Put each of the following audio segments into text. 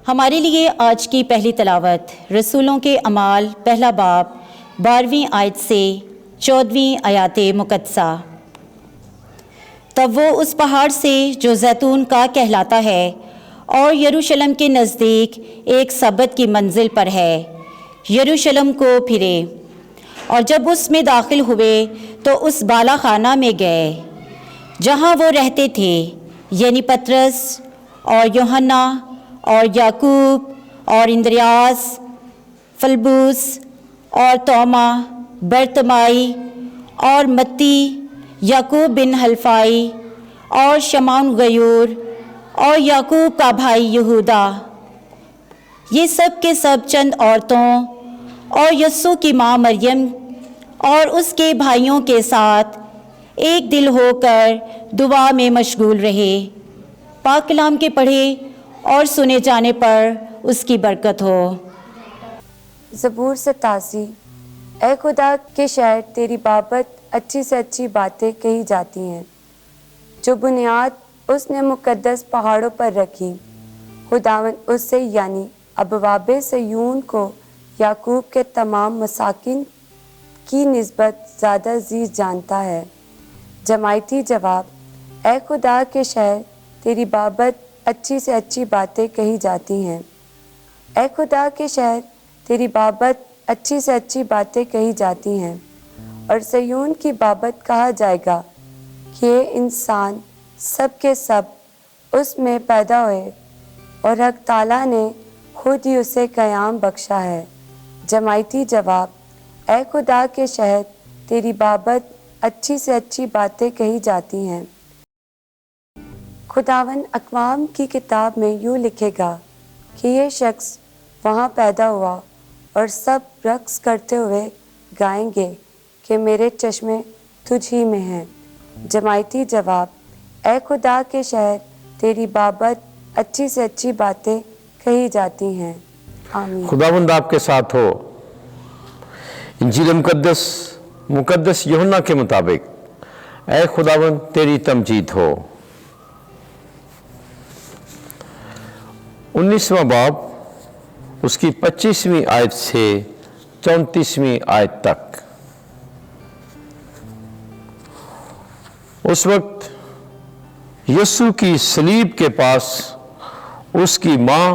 ہمارے لیے آج کی پہلی تلاوت رسولوں کے اعمال پہلا باب 12ویں آیت سے 14ویں آیات مقدسہ۔ تب وہ اس پہاڑ سے جو زیتون کا کہلاتا ہے اور یروشلم کے نزدیک ایک سبت کی منزل پر ہے، یروشلم کو پھرے، اور جب اس میں داخل ہوئے تو اس بالا خانہ میں گئے جہاں وہ رہتے تھے، یعنی پطرس اور یوحنا اور یعقوب اور اندریاس، فلبوس اور توما، برتمائی اور متی، یعقوب بن حلفائی اور شمعون غیور اور یعقوب کا بھائی یہودا، یہ سب کے سب چند عورتوں اور یسوع کی ماں مریم اور اس کے بھائیوں کے ساتھ ایک دل ہو کر دعا میں مشغول رہے۔ پاک کلام کے پڑھے اور سنے جانے پر اس کی برکت ہو۔ زبور 87۔ اے خدا کے شہر، تیری بابت اچھی سے اچھی باتیں کہی جاتی ہیں، جو بنیاد اس نے مقدس پہاڑوں پر رکھی۔ خداوند اس سے یعنی ابواب صیون کو یعقوب کے تمام مساکن کی نسبت زیادہ عزیز جانتا ہے۔ جماعتی جواب۔ اے خدا کے شہر، تیری بابت اچھی سے اچھی باتیں کہی جاتی ہیں۔ اے خدا کے شہر، تیری بابت اچھی سے اچھی باتیں کہی جاتی ہیں، اور صیون کی بابت کہا جائے گا کہ یہ انسان سب کے سب اس میں پیدا ہوئے، اور حق تعالیٰ نے خود ہی اسے قیام بخشا ہے۔ جماعتی جواب۔ اے خدا کے شہر، تیری بابت اچھی سے اچھی باتیں کہی جاتی ہیں۔ خداوند اقوام کی کتاب میں یوں لکھے گا کہ یہ شخص وہاں پیدا ہوا، اور سب رقص کرتے ہوئے گائیں گے کہ میرے چشمے تجھ ہی میں ہیں۔ جماعتی جواب۔ اے خدا کے شہر، تیری بابت اچھی سے اچھی باتیں کہی جاتی ہیں۔ آمین۔ خداوند آپ کے ساتھ ہو۔ انجیل مقدس یوحنا کے مطابق اے خداوند تیری تمجید ہو۔ 19واں باب اس کی 25ویں آیت سے 34ویں آیت تک۔ اس وقت یسوع کی صلیب کے پاس اس کی ماں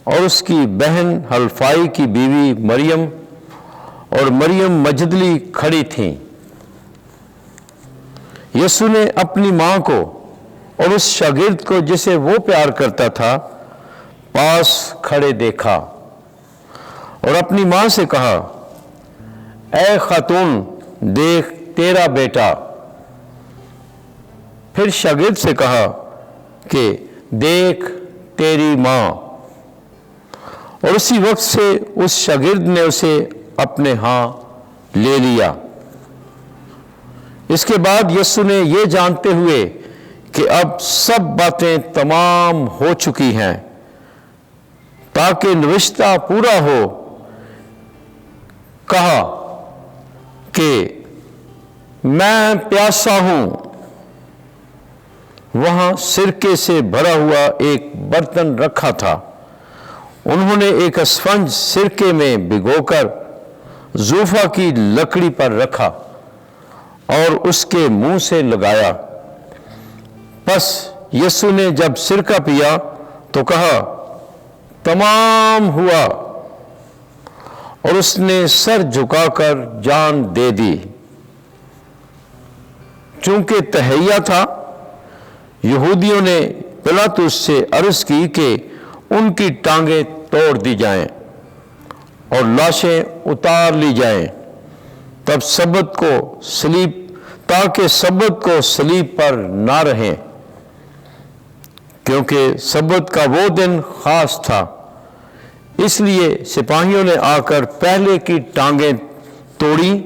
اور اس کی بہن حلفائی کی بیوی مریم اور مریم مجدلی کھڑی تھیں۔ یسوع نے اپنی ماں کو اور اس شاگرد کو جسے وہ پیار کرتا تھا پاس کھڑے دیکھا، اور اپنی ماں سے کہا، اے خاتون، دیکھ تیرا بیٹا۔ پھر شاگرد سے کہا کہ دیکھ تیری ماں، اور اسی وقت سے اس شاگرد نے اسے اپنے ہاں لے لیا۔ اس کے بعد یسوع نے یہ جانتے ہوئے کہ اب سب باتیں تمام ہو چکی ہیں، تاکہ نوشتہ پورا ہو، کہا کہ میں پیاسا ہوں۔ وہاں سرکے سے بھرا ہوا ایک برتن رکھا تھا، انہوں نے ایک اسفنج سرکے میں بھگو کر زوفا کی لکڑی پر رکھا اور اس کے منہ سے لگایا۔ پس یسوع نے جب سرکہ پیا تو کہا، تمام ہوا، اور اس نے سر جھکا کر جان دے دی۔ چونکہ تہیہ تھا، یہودیوں نے پلاطس سے عرض کی کہ ان کی ٹانگیں توڑ دی جائیں اور لاشیں اتار لی جائیں، تاکہ سبت کو صلیب پر نہ رہیں، کیونکہ سبت کا وہ دن خاص تھا۔ اس لیے سپاہیوں نے آ کر پہلے کی ٹانگیں توڑیں،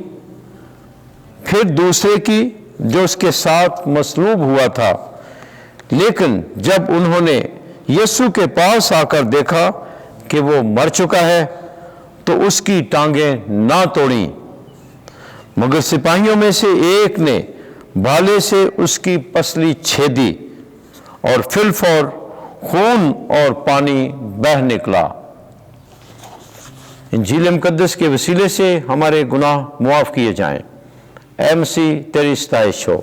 پھر دوسرے کی جو اس کے ساتھ مصلوب ہوا تھا۔ لیکن جب انہوں نے یسوع کے پاس آ کر دیکھا کہ وہ مر چکا ہے تو اس کی ٹانگیں نہ توڑیں، مگر سپاہیوں میں سے ایک نے بھالے سے اس کی پسلی چھیدی اور فی الفور خون اور پانی بہہ نکلا۔ انجیل مقدس کے وسیلے سے ہمارے گناہ معاف کیے جائیں۔ اے مسیح تیری ستائش ہو۔